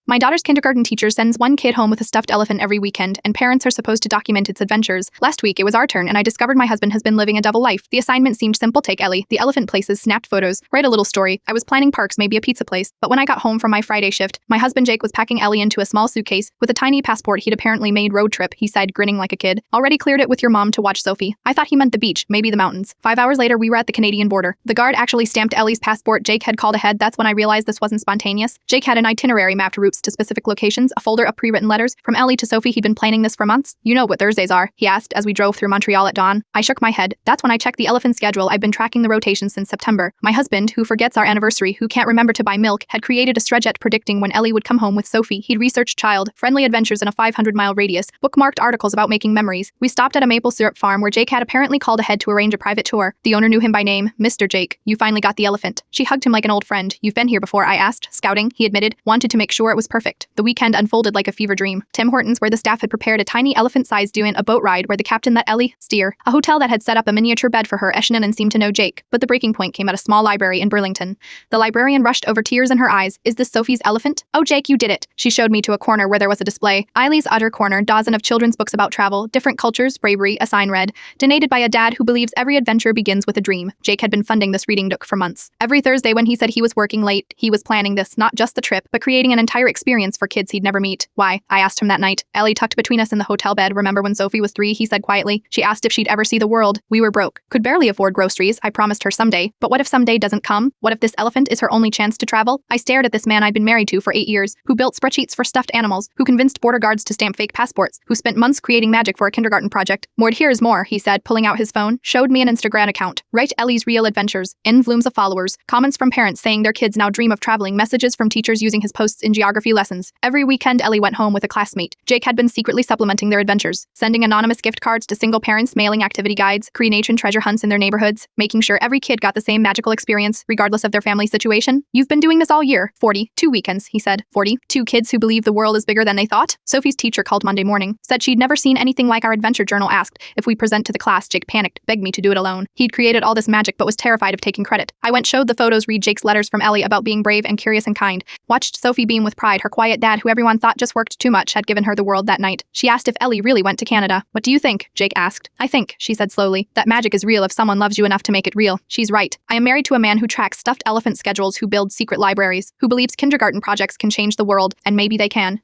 My daughter's kindergarten teacher sends one kid home with a stuffed elephant every weekend, and parents are supposed to document its adventures. Last week, it was our turn, and I discovered my husband has been living a double life. The assignment seemed simple. Take Ellie. The elephant places, snapped photos, write a little story. I was planning parks, maybe a pizza place. But when I got home from my Friday shift, my husband Jake was packing Ellie into a small suitcase with a tiny passport he'd apparently made road trip, he said, grinning like a kid. Already cleared it with your mom to watch Sophie. I thought he meant the beach, maybe the mountains. 5 hours later, we were at the Canadian border. The guard actually stamped Ellie's passport. Jake had called ahead. That's when I realized this wasn't spontaneous. Jake had an itinerary mapped routes to specific locations, a folder of pre-written letters. From Ellie to Sophie, he'd been planning this for months. You know what Thursdays are? He asked as we drove through Montreal at dawn. I shook my head. That's when I checked the elephant schedule. I've been tracking the rotation since September. My husband, who forgets our anniversary, who can't remember to buy milk, had created a stretchet predicting when Ellie would come home with Sophie. He'd researched child-friendly adventures in a 500-mile radius, bookmarked articles about making memories. We stopped at a maple syrup farm where Jake had apparently called ahead to arrange a private tour. The owner knew him by name. Mr. Jake, you finally got the elephant. She hugged him like an old friend. You've been here before, I asked. Scouting, he admitted, wanted to make sure it was perfect. The weekend unfolded like a fever dream. Tim Hortons, where the staff had prepared a tiny elephant-sized doin', a boat ride where the captain let Ellie steer, a hotel that had set up a miniature bed for her, and seemed to know Jake. But the breaking point came at a small library in Burlington. The librarian rushed over, tears in her eyes. Is this Sophie's elephant? Oh, Jake, you did it. She showed me to a corner where there was a display. Eileen's utter corner, dozen of children's books about travel, different cultures, bravery, a sign read, donated by a dad who believes every adventure begins with a dream. Jake had been funding this reading nook for months. Every Thursday when he said he was working late, he was planning this, not just the trip, but creating an entire experience for kids he'd never meet. Why? I asked him that night. Ellie tucked between us in the hotel bed. Remember when Sophie was 3, he said quietly. She asked if she'd ever see the world. We were broke. Could barely afford groceries. I promised her someday. But what if someday doesn't come? What if this elephant is her only chance to travel? I stared at this man I'd been married to for 8 years, who built spreadsheets for stuffed animals, who convinced border guards to stamp fake passports, who spent months creating magic for a kindergarten project. Here's more, he said, pulling out his phone, showed me an Instagram account. Write Ellie's real adventures. In volumes of followers. Comments from parents saying their kids now dream of traveling. Messages from teachers using his posts in geography lessons. Every weekend, Ellie went home with a classmate. Jake had been secretly supplementing their adventures, sending anonymous gift cards to single parents, mailing activity guides, creating treasure hunts in their neighborhoods, making sure every kid got the same magical experience, regardless of their family situation. You've been doing this all year. 42 weekends, he said. 42 kids who believe the world is bigger than they thought? Sophie's teacher called Monday morning, said she'd never seen anything like our adventure journal, asked if we present to the class. Jake panicked, begged me to do it alone. He'd created all this magic but was terrified of taking credit. I went, showed the photos, read Jake's letters from Ellie about being brave and curious and kind. Watched Sophie beam with pride. Her quiet dad, who everyone thought just worked too much, had given her the world that night. She asked if Ellie really went to Canada. What do you think? Jake asked. I think, she said slowly, that magic is real if someone loves you enough to make it real. She's right. I am married to a man who tracks stuffed elephant schedules, who builds secret libraries, who believes kindergarten projects can change the world, and maybe they can.